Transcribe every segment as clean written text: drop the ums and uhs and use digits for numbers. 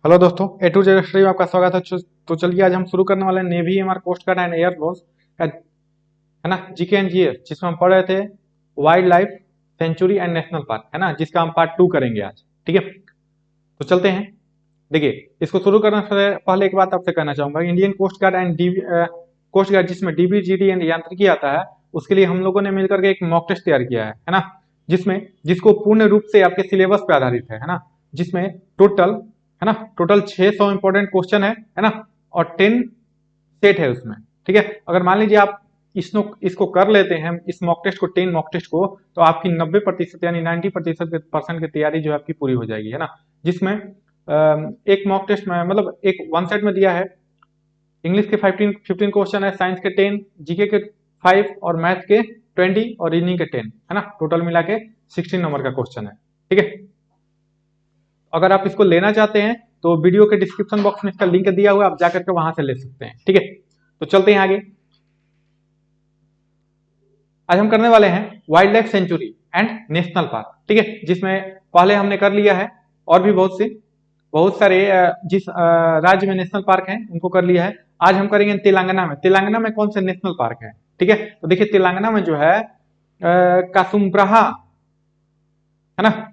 Hello दोस्तों, ए to Z study में आपका स्वागत है। तो चलिए आज हम शुरू करने वाले हैं navy, MR, coast guard and air force का, है ना, जीके एंड जीएस, जिसमें हम पढ़ रहे थे wild life sanctuary and national park, है ना, जिसका हम पार्ट 2 करेंगे आज। ठीक है, तो चलते हैं। देखिए, इसको शुरू करने से पहले एक बात आपसे कहना चाहूंगा। Indian coast guard and coast guard, जिसमें डीबी, जीडी एंड यांत्रिकी आता है, उसके लिए हम लोगों ने मिलकर के एक मॉक टेस्ट तैयार किया है ना, जिसको पूर्ण रूप से आपके सिलेबस पे आधारित है ना, जिसमें टोटल, है ना, टोटल 600 इंपॉर्टेंट क्वेश्चन है ना, और 10 सेट है उसमें। ठीक है, अगर मान लीजिए आप इसको कर लेते हैं, इस मॉक टेस्ट को, 10 मॉक टेस्ट को, तो आपकी 90% यानी 90% की तैयारी जो है आपकी पूरी हो जाएगी, है ना। जिसमें एक मॉक टेस्ट में, मतलब एक वन सेट में दिया है, इंग्लिश के 15 क्वेश्चन है, साइंस के 10, जीके के 5 और मैथ के 20 और रीजनिंग के 10, है ना। टोटल मिला के 16 नंबर का क्वेश्चन है। ठीक है, अगर आप इसको लेना चाहते हैं तो वीडियो के डिस्क्रिप्शन बॉक्स में इसका लिंक दिया हुआ है, आप जाकर के वहां से ले सकते हैं। ठीक है, तो चलते हैं आगे। आज हम करने वाले हैं wild life sanctuary and national park. ठीक है, जिसमें पहले हमने कर लिया है, और भी बहुत सारे जिस राज्य में नेशनल पार्क हैं उनको कर लिया है। आज हम करेंगे तेलंगाना में। तेलंगाना में कौन से नेशनल पार्क है? ठीक है, तो देखिए तेलंगाना में जो है कासुम्ब्राहा, है ना,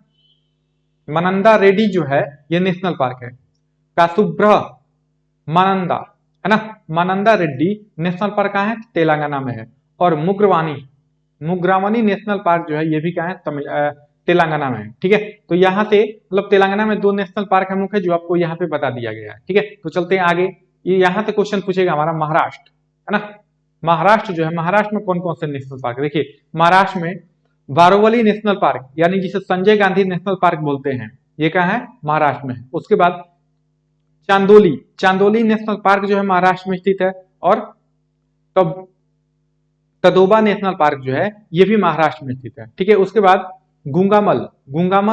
मनंदा रेड्डी जो है, ये नेशनल पार्क है। कासुब्रह मानंदा, है ना, मानंदा रेड्डी नेशनल पार्क कहाँ है? तेलंगाना में है। और मुग्रावनी नेशनल पार्क जो है, ये भी कहाँ है? तेलंगाना में है। ठीक है, तो यहाँ से मतलब तेलंगाना में 2 नेशनल पार्क है मुख्य, जो आपको यहाँ पे बता दिया गया है। ठीक है, तो चलते हैं आगे। ये यहाँ से क्वेश्चन पूछेगा हमारा महाराष्ट्र, है ना। महाराष्ट्र जो है, महाराष्ट्र में कौन कौन से नेशनल पार्क? देखिए, महाराष्ट्र में बारोवली नेशनल पार्क, यानी जिसे संजय गांधी नेशनल पार्क बोलते हैं, ये कहाँ है? महाराष्ट्र में है। उसके बाद चांदोली नेशनल पार्क जो है महाराष्ट्र में स्थित है। और तब तदोबा नेशनल पार्क जो है, ये भी महाराष्ट्र में स्थित है। ठीक है, उसके बाद गुंगामल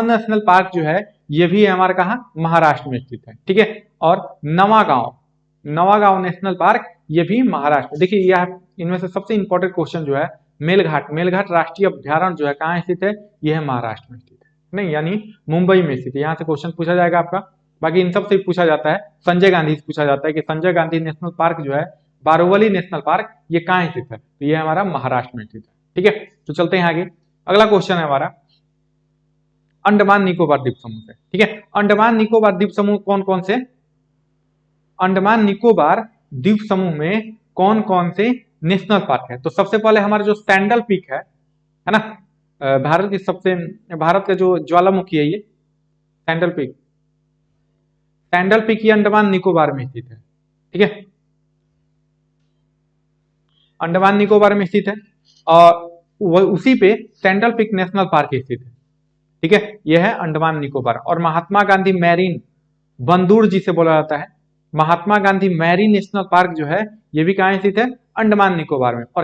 नेशनल पार्क जो है, ये भी है हमारे कहा? महाराष्ट्र में स्थित है। ठीक है, और नवागांव नेशनल पार्क, ये भी महाराष्ट्र में। देखिए, यह इनमें से सबसे इंपॉर्टेंट क्वेश्चन जो है, मेलघाट राष्ट्रीय अभ्यारण्य जो है, कहाँ स्थित है? यह है महाराष्ट्र में स्थित है, नहीं, यानी मुंबई में स्थित है। यहाँ से क्वेश्चन पूछा जाएगा आपका। बाकी इन सब से पूछा जाता है, संजय गांधी से पूछा जाता है कि संजय गांधी नेशनल पार्क जो है, बारोवली नेशनल पार्क, ये कहाँ स्थित है? तो ये हमारा महाराष्ट्र में स्थित है। ठीक है, तो चलते हैं आगे। अगला क्वेश्चन है हमारा अंडमान निकोबार द्वीप समूह से। ठीक है, अंडमान निकोबार द्वीप समूह कौन कौन से? अंडमान निकोबार द्वीप समूह में कौन कौन से नेशनल पार्क है? तो सबसे पहले हमारा जो सैंडल पीक है ना, भारत का जो ज्वालामुखी है, ये सैंडल पीक ये अंडमान निकोबार में स्थित है। ठीक है, अंडमान निकोबार में स्थित है, और उसी पे सैंडल पीक नेशनल पार्क स्थित है। ठीक है, यह है अंडमान निकोबार। और महात्मा गांधी मैरीन बंदूर जिसे बोला जाता है, Mahatma Gandhi marine national park जो है, ये भी कहां स्थित है? अंडमान निकोबार में। और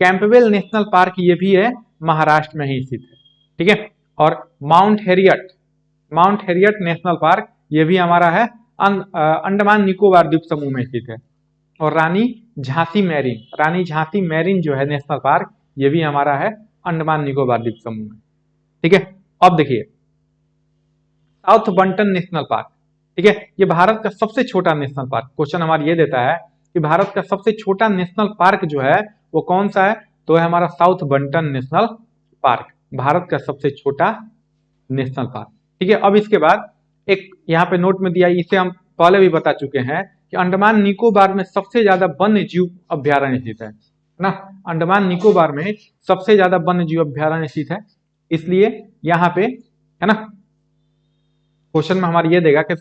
कैंपबेल नेशनल पार्क, ये भी है महाराष्ट्र में ही स्थित है। ठीक है, और माउंट हेरियट नेशनल पार्क, ये भी हमारा है अंडमान निकोबार द्वीप समूह में स्थित है। और रानी झांसी मैरीन जो है नेशनल पार्क, ये भी हमारा है अंडमान निकोबार द्वीप समूह में। ठीक है, अब देखिए साउथ बंटन नेशनल पार्क। ठीक है, ये भारत का सबसे छोटा नेशनल पार्क। क्वेश्चन हमारा ये देता है कि भारत का सबसे छोटा नेशनल पार्क जो है वो कौन सा है? तो है हमारा साउथ बंटन नेशनल पार्क, भारत का सबसे छोटा नेशनल पार्क। ठीक है, अब इसके बाद एक यहाँ पे नोट में दिया, इसे हम पहले भी बता चुके हैं कि अंडमान निकोबार में सबसे ज्यादा वन्य जीव अभ्यारण्य स्थित है ना। अंडमान निकोबार में सबसे ज्यादा वन्य जीव अभ्यारण्य स्थित है, इसलिए यहाँ पे, है ना, क्वेश्चन में हमारा ये देगा कि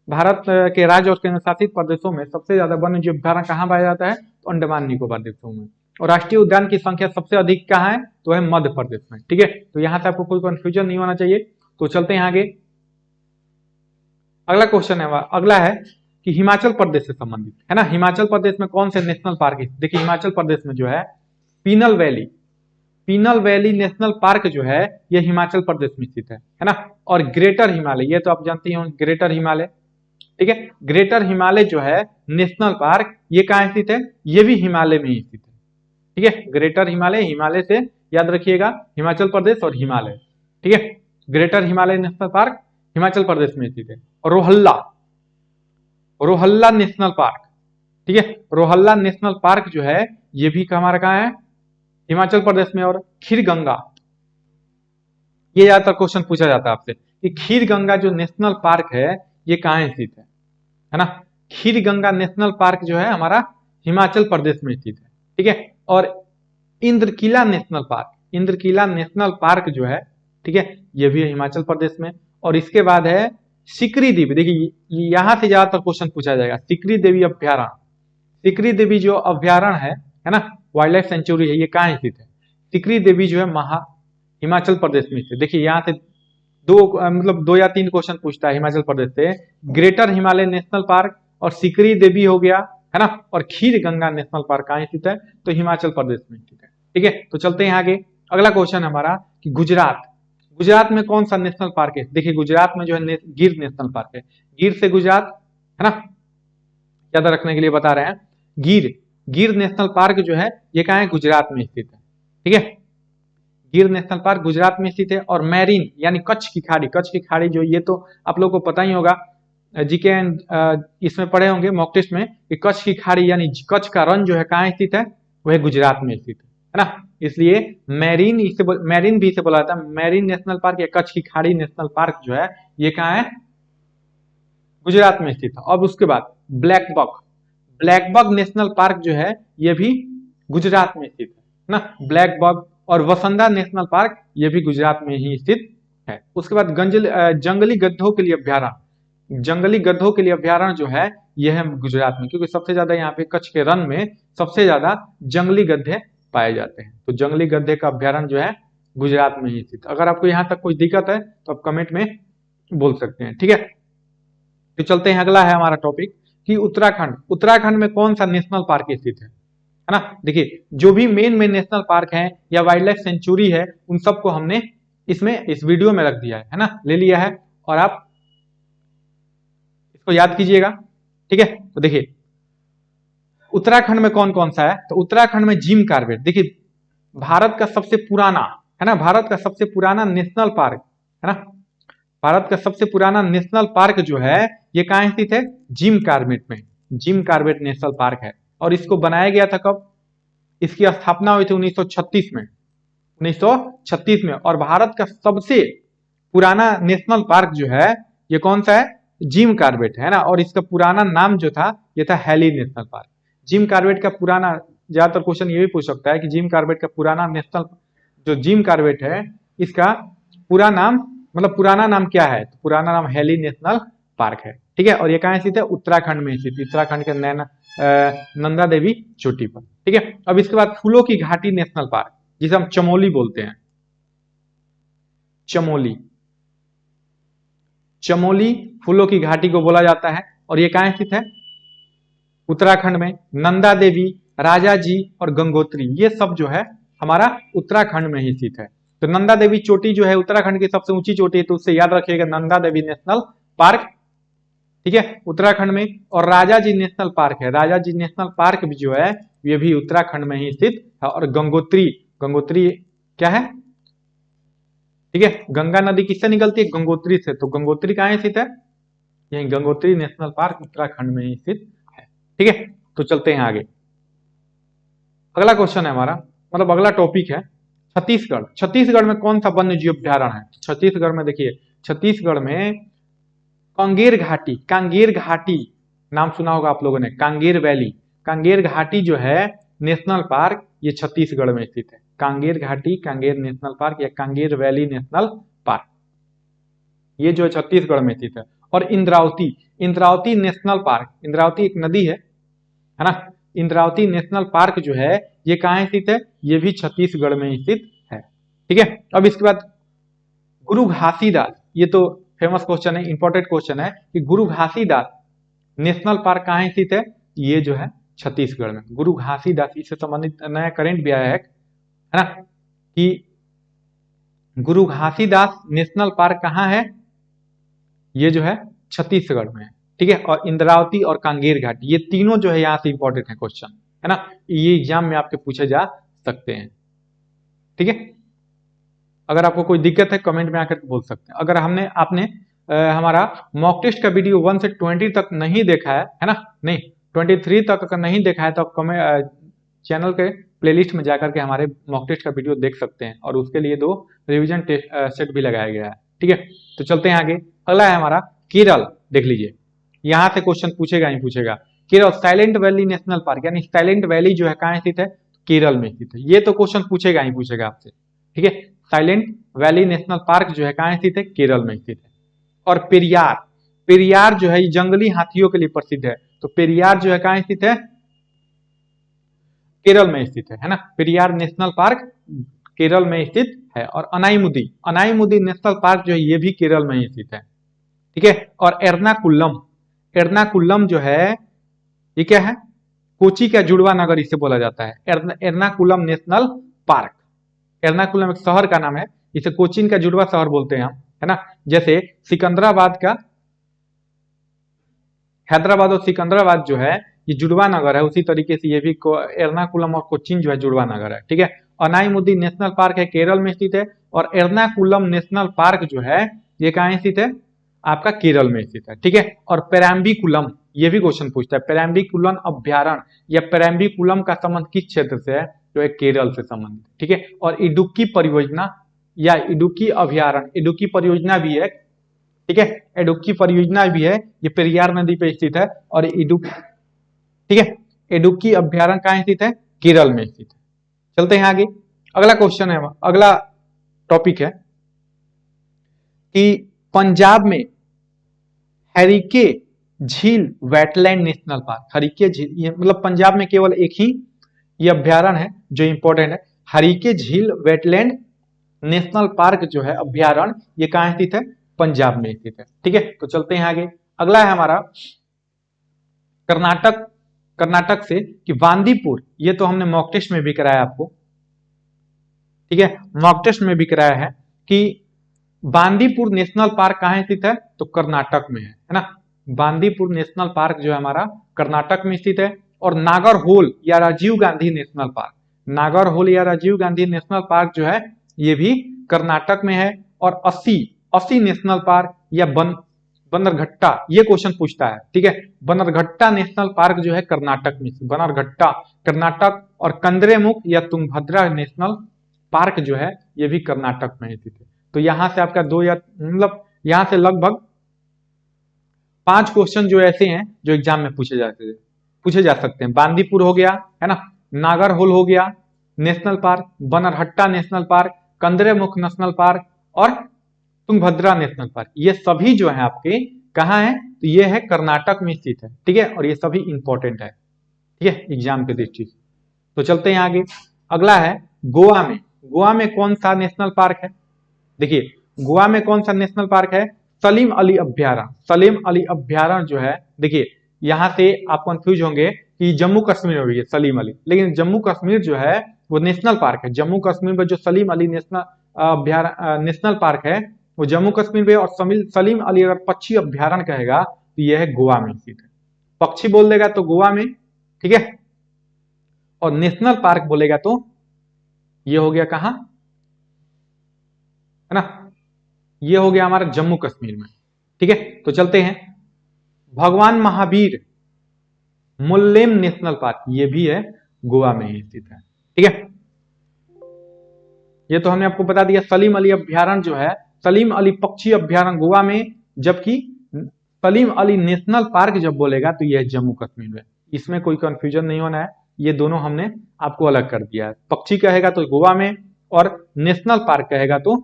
भारत के राज्य और केंद्र शासित प्रदेशों में सबसे ज्यादा वन्य जीव अभ्यारण्य कहाँ पाया जाता है? तो अंडमान निकोबार द्वीप समूह में। और राष्ट्रीय उद्यान की संख्या सबसे अधिक कहाँ है? तो है मध्य प्रदेश में। ठीक है, तो यहाँ से आपको कोई कंफ्यूजन नहीं होना चाहिए। तो चलते हैं आगे। अगला है कि हिमाचल प्रदेश से संबंधित, है ना, हिमाचल प्रदेश में कौन से नेशनल पार्क है? देखिए, हिमाचल प्रदेश में जो है पीनल वैली नेशनल पार्क जो है, ये हिमाचल प्रदेश में स्थित है ना। और ग्रेटर हिमालय, ये तो आप जानते ही होंगे, ग्रेटर हिमालय। ठीक है, ग्रेटर हिमालय जो है नेशनल पार्क, ये कहाँ स्थित है? ये भी हिमालय में ही स्थित है। ठीक है, ग्रेटर हिमालय से याद रखिएगा, हिमाचल प्रदेश और हिमालय। ठीक है, greater Himalaya national park Himachal Pradesh में स्थित है। और रोहल्ला, रोहल्ला नेशनल पार्क, ठीक है, रोहल्ला नेशनल पार्क जो है ये भी हमारा कहाँ है, हिमाचल प्रदेश में। और खीरगंगा, ये ज्यादातर क्वेश्चन पूछा जाता है आपसे कि खीरगंगा जो नेशनल पार्क है ये कहाँ स्थित है ना। खीरगंगा नेशनल पार्क जो है हमारा हिमाचल प्रदेश में स्थित है, ठीक है। और Indrakila national park, Indrakila national park जो है, ठीक है, ये भी है हिमाचल प्रदेश में। और इसके बाद है सिकरी देवी, देखिए यहां से ज्यादातर क्वेश्चन पूछा जाएगा। सिकरी देवी अभ्यारण्य, सिकरी देवी जो अभ्यारण्य है ना, वाइल्ड लाइफ सेंचुरी है, ये कहाँ स्थित है। सिकरी देवी जो है हिमाचल प्रदेश में स्थित। देखिए यहाँ से मतलब 2 या 3 क्वेश्चन पूछता है हिमाचल प्रदेश से। ग्रेटर हिमालय नेशनल पार्क और सिकरी देवी हो गया, है ना, और खीरगंगा नेशनल पार्क कहाँ स्थित है, तो हिमाचल प्रदेश में स्थित है, ठीक है। तो चलते हैं आगे। अगला क्वेश्चन हमारा कि गुजरात, गुजरात में कौन सा नेशनल पार्क है। देखिए गुजरात में जो है गिर नेशनल पार्क है। गिर से गुजरात, है ना, याद रखने के लिए बता रहे हैं। गिर, गिर नेशनल पार्क जो है ये कहाँ है, गुजरात में स्थित है, ठीक है। गिर नेशनल पार्क गुजरात में स्थित है। और मैरीन यानी कच्छ की खाड़ी, कच्छ की खाड़ी जो ये तो आप लोगों को पता ही होगा, जीके एंड इसमें पढ़े होंगे मॉक टेस्ट में कि कच्छ की खाड़ी यानी कच्छ का रन जो है कहाँ स्थित है, वह गुजरात में स्थित है ना। इसलिए मैरीन, इसे मैरीन भी इसे बोला जाता है, मैरीन नेशनल पार्क या कच्छ की खाड़ी नेशनल पार्क जो है ये कहाँ है, गुजरात में स्थित है। अब उसके बाद black buck, black buck national park जो है ये भी गुजरात में स्थित है ना, ब्लैक बक। और वसंदा नेशनल पार्क ये भी गुजरात में ही स्थित है। उसके बाद जंगली गद्धों के लिए अभ्यारण्य, जंगली गद्धों के लिए अभ्यारण्य जो है यह है गुजरात में, क्योंकि सबसे ज्यादा यहाँ पे कच्छ के रन में सबसे ज्यादा जंगली गधे पाए जाते हैं। तो जंगली गधे का अभ्यारण्य जो है गुजरात में ही स्थित। अगर आपको यहाँ तक कोई दिक्कत है तो आप कमेंट में बोल सकते हैं, ठीक है। तो चलते हैं, अगला है हमारा टॉपिक कि उत्तराखंड, उत्तराखंड में कौन सा नेशनल पार्क स्थित है ना। देखिए जो भी मेन नेशनल पार्क है या वाइल्ड लाइफ सेंचुरी है उन सबको हमने इसमें इस वीडियो में रख दिया है ना, ले लिया है। और आप इसको याद कीजिएगा, ठीक है। तो देखिए उत्तराखंड में कौन कौन सा है, तो उत्तराखंड में जिम कॉर्बेट, देखिए भारत का सबसे पुराना, है ना, भारत का सबसे पुराना नेशनल पार्क, है ना, भारत का सबसे पुराना नेशनल पार्क जो है ये कहाँ स्थित है, जिम कॉर्बेट में, जिम कॉर्बेट नेशनल पार्क है। और इसको बनाया गया था कब, इसकी स्थापना हुई थी 1936 में, 1936 में। और भारत का सबसे पुराना नेशनल पार्क जो है ये कौन सा है, जिम कॉर्बेट, है ना। और इसका पुराना नाम जो था ये था Hailey national park. Jim Corbett का पुराना, ज्यादातर क्वेश्चन ये भी पूछ सकता है कि जिम कॉर्बेट का पुराना नेशनल, जो जिम कॉर्बेट है इसका पूरा नाम, मतलब पुराना नाम क्या है, तो पुराना नाम हैली नेशनल पार्क है, ठीक है। और ये कहाँ स्थित है, उत्तराखंड में स्थित, उत्तराखंड के नंदा देवी चोटी पर, ठीक है। अब इसके बाद फूलों की घाटी नेशनल पार्क, जिसे हम चमोली बोलते हैं, चमोली, चमोली फूलों की घाटी को बोला जाता है। और ये कहाँ स्थित है, उत्तराखंड में। नंदा देवी, राजा जी और गंगोत्री ये सब जो है हमारा उत्तराखंड में ही स्थित है। तो नंदा देवी चोटी जो है उत्तराखंड की सबसे ऊंची चोटी है, तो उससे याद रखिएगा नंदा देवी नेशनल पार्क, ठीक है, उत्तराखंड में। और राजा जी नेशनल पार्क है, राजा जी नेशनल पार्क भी जो है ये भी उत्तराखंड में ही स्थित है। और गंगोत्री, गंगोत्री क्या है, ठीक है, गंगा नदी किससे निकलती है, गंगोत्री से। तो गंगोत्री कहाँ स्थित है, यही गंगोत्री नेशनल पार्क उत्तराखंड में ही स्थित है, ठीक है। तो चलते हैं आगे। अगला क्वेश्चन है हमारा, मतलब अगला टॉपिक है छत्तीसगढ़। छत्तीसगढ़ में कौन सा वन्य जीव अभ्यारण्य है, छत्तीसगढ़ में देखिए, छत्तीसगढ़ में कांगेर घाटी, कांगेर घाटी नाम सुना होगा आप लोगों ने, कांगेर वैली, कांगेर घाटी जो है नेशनल पार्क ये छत्तीसगढ़ में स्थित है। कांगेर घाटी, कांगेर नेशनल पार्क या कांगेर वैली नेशनल पार्क ये जो है छत्तीसगढ़ में स्थित है। और इंद्रावती, इंद्रावती नेशनल पार्क, इंद्रावती एक नदी है ना, इंद्रावती नेशनल पार्क जो है ये कहाँ स्थित है, ये भी छत्तीसगढ़ में स्थित है, ठीक है। अब इसके बाद गुरु घासीदास, ये तो फेमस क्वेश्चन है, इंपॉर्टेंट क्वेश्चन है कि गुरु घासीदास नेशनल पार्क कहाँ स्थित है, ये जो है छत्तीसगढ़ में। गुरु घासीदास, इससे संबंधित नया करंट भी आया है ना, कि गुरु घासीदास नेशनल पार्क कहाँ है, ये जो है छत्तीसगढ़ में है, ठीक है। और इंद्रावती और कांगेर घाटी ये तीनों जो है यहाँ से इंपॉर्टेंट है क्वेश्चन, है ना, ये एग्जाम में आपके पूछे जा सकते हैं, ठीक है। अगर आपको कोई दिक्कत है कमेंट में आकर बोल सकते हैं। अगर आपने हमारा मॉक टेस्ट का वीडियो 1 से 20 तक नहीं देखा है ना, नहीं 23 तक अगर नहीं देखा है तो आप चैनल के प्लेलिस्ट में जाकर के हमारे मॉक टेस्ट का वीडियो देख सकते हैं, और उसके लिए 2 रिवीजन टेस्ट सेट भी लगाया गया है। ठीक है, तो चलते हैं आगे। अगला है हमारा केरल, देख लीजिए यहां से क्वेश्चन पूछेगा ही पूछेगा। Kerala silent valley national park, यानी साइलेंट वैली जो है कहाँ स्थित है, केरल में स्थित है। ये तो क्वेश्चन पूछेगा ही पूछेगा आपसे। ठीक है, साइलेंट वैली नेशनल पार्क जो है कहाँ स्थित है, केरल में स्थित है। और पेरियार, पेरियार जो है ये जंगली हाथियों के लिए प्रसिद्ध है, तो पेरियार जो है कहाँ स्थित है, केरल में स्थित है ना। पेरियार नेशनल पार्क केरल में स्थित है। और अनाईमुदी, अनाईमुदी नेशनल पार्क जो है ये भी केरल में ही स्थित है। ठीक है, और एर्नाकुलम, एर्नाकुलम जो है ये क्या है, कोची का जुड़वा नगर इसे बोला जाता है, एर्नाकुलम नेशनल पार्क। एर्नाकुलम एक शहर का नाम है, इसे कोचीन का जुड़वा शहर बोलते हैं हम, है ना। जैसे सिकंदराबाद का, हैदराबाद और सिकंदराबाद जो है ये जुड़वा नगर है, उसी तरीके से ये भी एर्नाकुलम और कोचीन जो है जुड़वा नगर है। ठीक है, अनाईमुदी नेशनल पार्क है केरल में स्थित है, और एर्नाकुलम नेशनल पार्क जो है ये कहाँ स्थित है, आपका केरल में स्थित है। ठीक है, और पेराम्बिकुलम, ये भी क्वेश्चन पूछता है, पेराम्बिकुलम अभ्यारण्य या पेराम्बिकुलम का संबंध किस क्षेत्र से है, जो है केरल से संबंधित। ठीक है, और इडुक्की परियोजना या इडुक्की अभ्यारण्य, इडुक्की परियोजना भी है। ठीक है, इडुक्की परियोजना भी है, ये पेरियार नदी पे स्थित है। और इडुक्की, ठीक है, इडुक्की अभ्यारण्य कहाँ स्थित है, केरल में स्थित है। चलते हैं आगे। अगला क्वेश्चन है, अगला टॉपिक है कि पंजाब में हरिके झील वेटलैंड नेशनल पार्क, हरिके झील, ये मतलब पंजाब में केवल एक ही ये अभ्यारण्य है जो इंपॉर्टेंट है। हरिके झील वेटलैंड नेशनल पार्क जो है अभ्यारण्य, ये कहाँ स्थित है, पंजाब में स्थित है। ठीक है, तो चलते हैं आगे। अगला है हमारा कर्नाटक, कर्नाटक से कि बांदीपुर, ये तो हमने मॉक टेस्ट में भी कराया आपको। ठीक है, मॉक टेस्ट में भी कराया है कि बांदीपुर नेशनल पार्क कहाँ स्थित है, तो कर्नाटक में है ना। बांदीपुर नेशनल पार्क जो है हमारा कर्नाटक में स्थित है। और नागरहोल या राजीव गांधी नेशनल पार्क, नागरहोल या राजीव गांधी नेशनल पार्क जो है ये भी कर्नाटक में है। और अस्सी नेशनल पार्क या बनरघट्टा, ये क्वेश्चन पूछता है। ठीक है, बनरघट्टा नेशनल पार्क जो है कर्नाटक में, बनरघट्टा कर्नाटक। और कंद्रेमुख या तुंगभद्रा नेशनल पार्क जो है ये भी कर्नाटक में स्थित है। तो यहां से आपका 2 या मतलब यहां से लगभग 5 क्वेश्चन जो ऐसे हैं जो एग्जाम में पूछे जा सकते हैं। बांदीपुर हो गया, है ना, नागरहोल हो गया national park, Bannerghatta national park, Kudremukh national park और तुंगभद्रा नेशनल पार्क, ये सभी जो है आपके कहाँ है, तो ये है कर्नाटक में स्थित है। ठीक है, और ये सभी इंपॉर्टेंट है। ठीक है, एग्जाम के दृष्टि से। तो चलते हैं आगे। अगला है गोवा में, गोवा में कौन सा नेशनल पार्क है, देखिए गोवा में कौन सा नेशनल पार्क है, सलीम अली अभ्यारण्य। सलीम अली अभ्यारण्य जो है, देखिए यहां से आप कंफ्यूज होंगे कि जम्मू कश्मीर में भी है सलीम अली, लेकिन जम्मू कश्मीर जो है वो नेशनल पार्क है। जम्मू कश्मीर में जो सलीम अली नेशनल पार्क है वो जम्मू कश्मीर में। और सलीम अली अगर पक्षी अभ्यारण्य कहेगा तो यह है गोवा में स्थित है। पक्षी बोल देगा तो गोवा में, ठीक है, और नेशनल पार्क बोलेगा तो ये हो गया कहां, है ना, ये हो गया हमारा जम्मू कश्मीर में। ठीक है, तो चलते हैं। भगवान महावीर मुल्लेम नेशनल पार्क, ये भी है गोवा में ही स्थित है। ठीक है, ये तो हमने आपको बता दिया। सलीम अली अभ्यारण्य जो है, सलीम अली पक्षी अभ्यारण्य गोवा में, जबकि सलीम अली नेशनल पार्क जब बोलेगा तो यह जम्मू कश्मीर में। इसमें कोई कंफ्यूजन नहीं होना है, ये दोनों हमने आपको अलग कर दिया है। पक्षी कहेगा तो गोवा में, और नेशनल पार्क कहेगा तो,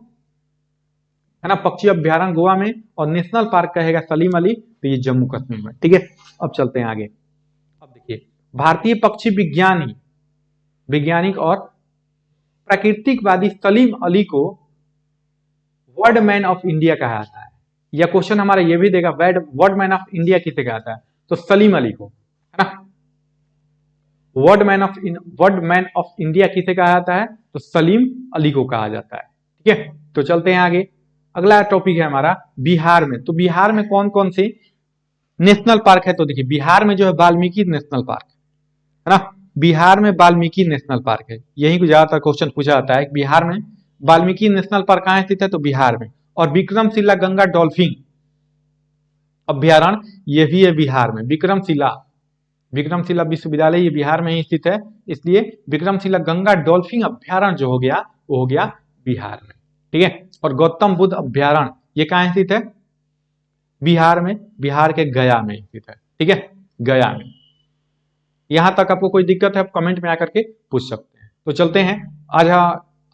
है ना, पक्षी अभ्यारण्य गोवा में और नेशनल पार्क कहेगा सलीम अली तो ये जम्मू कश्मीर में। ठीक है, अब चलते हैं आगे। अब देखिए, भारतीय पक्षी वैज्ञानिक और प्राकृतिकवादी सलीम अली को वर्ल्ड मैन ऑफ इंडिया कहा जाता है। यह क्वेश्चन हमारा ये भी देगा, वर्ल्ड मैन ऑफ इंडिया किसे कहा जाता है, तो सलीम अली को, है ना। वर्ल्ड मैन ऑफ इंडिया किसे कहा जाता है, तो सलीम अली को कहा जाता है। ठीक है, तो चलते हैं आगे। अगला टॉपिक है हमारा बिहार में। तो बिहार में कौन कौन से नेशनल पार्क है, तो देखिए बिहार में जो है वाल्मीकि नेशनल पार्क, है ना, बिहार में वाल्मीकि नेशनल पार्क है। यही को ज्यादातर क्वेश्चन पूछा जाता है, बिहार में वाल्मीकि नेशनल पार्क कहाँ स्थित है, तो बिहार में। और विक्रमशिला गंगा डॉल्फिन, अभ्यारण्य, ये भी है बिहार में। विक्रमशिला विश्वविद्यालय ये बिहार में ही स्थित है, इसलिए विक्रमशिला गंगा डॉल्फिन अभ्यारण्य जो हो गया वो हो गया बिहार में, ठीक है। और गौतम बुद्ध अभ्यारण्य ये कहाँ स्थित है? बिहार में, बिहार के गया में स्थित है, ठीक है, गया में। यहां तक आपको कोई दिक्कत है आप कमेंट में आकर के पूछ सकते हैं। तो चलते हैं, आज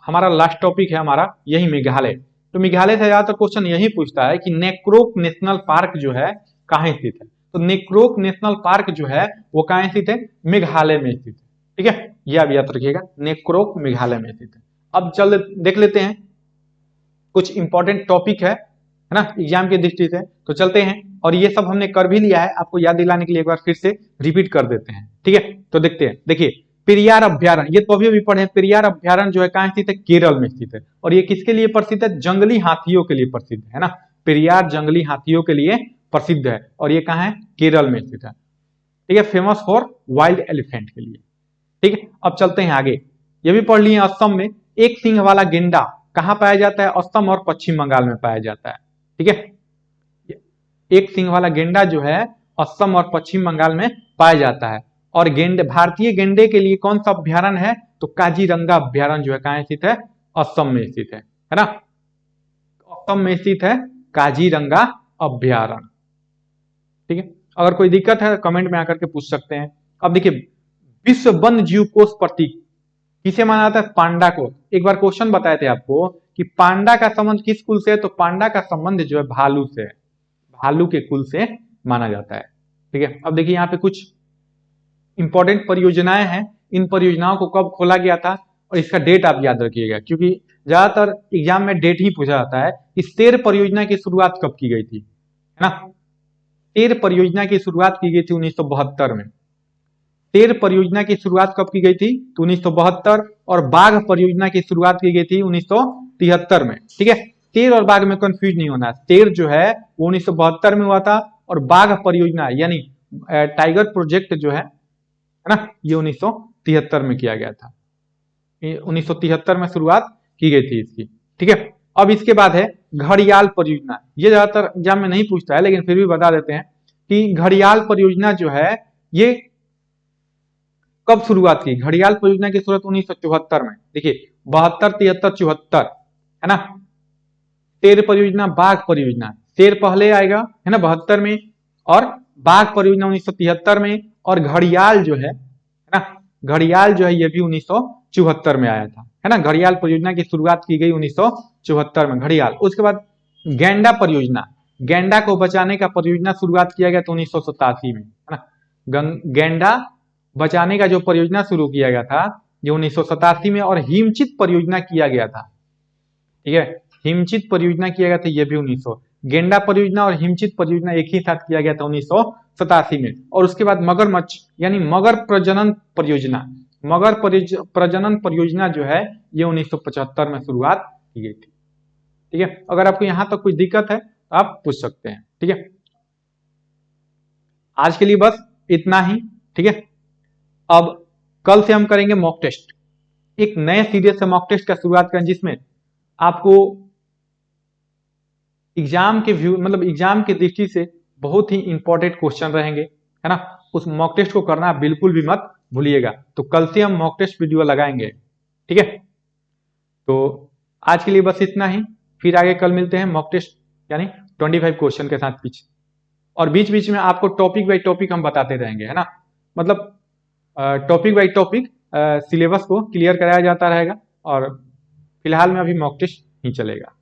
हमारा लास्ट टॉपिक है हमारा यही मेघालय। तो मेघालय से ज्यादातर क्वेश्चन यही पूछता है कि नेक्रोक नेशनल पार्क जो है कहाँ स्थित है। तो नेक्रोक नेशनल पार्क जो है वो कहाँ स्थित है? मेघालय में स्थित है, ठीक है, यह आप याद रखिएगा, नेक्रोक मेघालय में स्थित है। अब चल देख लेते हैं, कुछ इंपॉर्टेंट टॉपिक है ना एग्जाम की दृष्टि से, तो चलते हैं। और ये सब हमने कर भी लिया है, आपको याद दिलाने के लिए एक बार फिर से रिपीट कर देते हैं, ठीक है। तो देखते हैं, देखिए पेरियार अभ्यारण्य, ये तो अभी पढ़े, पेरियार अभ्यारण्य जो है कहाँ स्थित है? केरल में स्थित है। और ये किसके लिए प्रसिद्ध है? जंगली हाथियों के लिए प्रसिद्ध है ना, पेरियार जंगली हाथियों के लिए प्रसिद्ध है। और ये कहाँ है? केरल में स्थित है, ठीक है, फेमस फॉर वाइल्ड एलिफेंट के लिए, ठीक है। अब चलते हैं आगे, ये भी पढ़ लिए असम में एक सिंह वाला गेंडा कहाँ पाया जाता है? असम और पश्चिम बंगाल में पाया जाता है, ठीक है। एक सिंह वाला गेंडा जो है असम और पश्चिम बंगाल में पाया जाता है। और गेंडे, भारतीय गेंडे के लिए कौन सा अभ्यारण्य है? तो काजीरंगा अभ्यारण्य जो है कहाँ स्थित है? असम में स्थित है ना, असम में स्थित है काजीरंगा अभ्यारण्य, ठीक है। अगर कोई दिक्कत है कमेंट में आकर के पूछ सकते हैं। अब देखिए, विश्व वन्य जीव कोष प्रतीक किसे माना जाता है? पांडा को। एक बार क्वेश्चन बताए थे आपको कि पांडा का संबंध किस कुल से है? तो पांडा का संबंध जो है भालू से है, भालू के कुल से माना जाता है, ठीक है। अब देखिए यहाँ पे कुछ इंपॉर्टेंट परियोजनाएं हैं, इन परियोजनाओं को कब खोला गया था और इसका डेट आप याद रखिएगा, क्योंकि ज्यादातर एग्जाम में डेट ही पूछा जाता है। कि शेर परियोजना की शुरुआत कब की गई थी, है ना? शेर परियोजना की शुरुआत की गई थी 1972 में। शेर परियोजना की शुरुआत कब की गई थी? तो 1972। और बाघ परियोजना की शुरुआत की गई थी 1973 में, ठीक है। शेर और बाघ में कंफ्यूज नहीं होना, शेर जो है वो 1972 में हुआ था, और बाघ परियोजना यानी टाइगर प्रोजेक्ट जो है ना, ये 1973 में किया गया था। 1973 में शुरुआत की गई थी इसकी, ठीक है। अब इसके बाद है घड़ियाल परियोजना, ये ज्यादातर एग्जाम में नहीं पूछता है लेकिन फिर भी बता देते हैं कि घड़ियाल परियोजना जो है ये कब शुरुआत की? घड़ियाल परियोजना की शुरुआत 1974 में। देखिए 72, 73, 74, है ना। शेर परियोजना, बाघ परियोजना, शेर पहले आएगा है ना 72 में, और बाघ परियोजना 1973 में, और घड़ियाल जो है ना, घड़ियाल जो है ये भी 1974 में आया था, है ना। घड़ियाल परियोजना की शुरुआत की गई 1974 में, घड़ियाल। उसके बाद गेंडा परियोजना, गेंडा को बचाने का परियोजना शुरुआत किया गया था 1987 में, है ना। गेंडा बचाने का जो परियोजना शुरू किया गया था ये 1987 में। और हिमचित परियोजना किया गया था, ठीक है, हिमचित परियोजना किया गया था ये भी 1900। गेंडा परियोजना और हिमचित परियोजना एक ही साथ किया गया था 1987 में। और उसके बाद मगरमच्छ यानी मगर प्रजनन परियोजना, मगर प्रजनन परियोजना जो है ये 1975 में शुरुआत की गई थी, ठीक है। अगर आपको यहां तक कुछ दिक्कत है तो आप पूछ सकते हैं, ठीक है। आज के लिए बस इतना ही, ठीक है। अब कल से हम करेंगे मॉक टेस्ट, एक नए सीरीज से मॉक टेस्ट का शुरुआत करें जिसमें आपको एग्जाम के व्यू मतलब एग्जाम की दृष्टि से बहुत ही इंपॉर्टेंट क्वेश्चन रहेंगे, है ना। उस मॉक टेस्ट को करना बिल्कुल भी मत भूलिएगा। तो कल से हम मॉक टेस्ट वीडियो लगाएंगे, ठीक है। तो आज के लिए बस इतना ही, फिर आगे कल मिलते हैं मॉक टेस्ट यानी 25 क्वेश्चन के साथ पीछे। और बीच बीच में आपको टॉपिक बाई टॉपिक हम बताते रहेंगे, है ना। मतलब टॉपिक बाई टॉपिक सिलेबस को क्लियर कराया जाता रहेगा, और फिलहाल में अभी मॉक टेस्ट ही चलेगा।